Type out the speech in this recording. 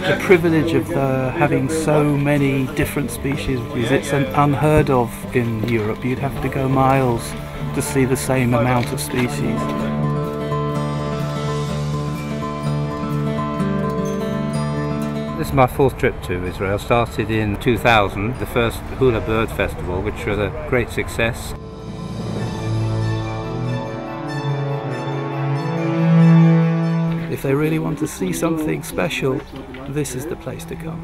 the privilege of having so many different species. It's unheard of in Europe. You'd have to go miles to see the same amount of species. This is my fourth trip to Israel. Started in 2000, the first Hula Bird Festival, which was a great success. If they really want to see something special, this is the place to come.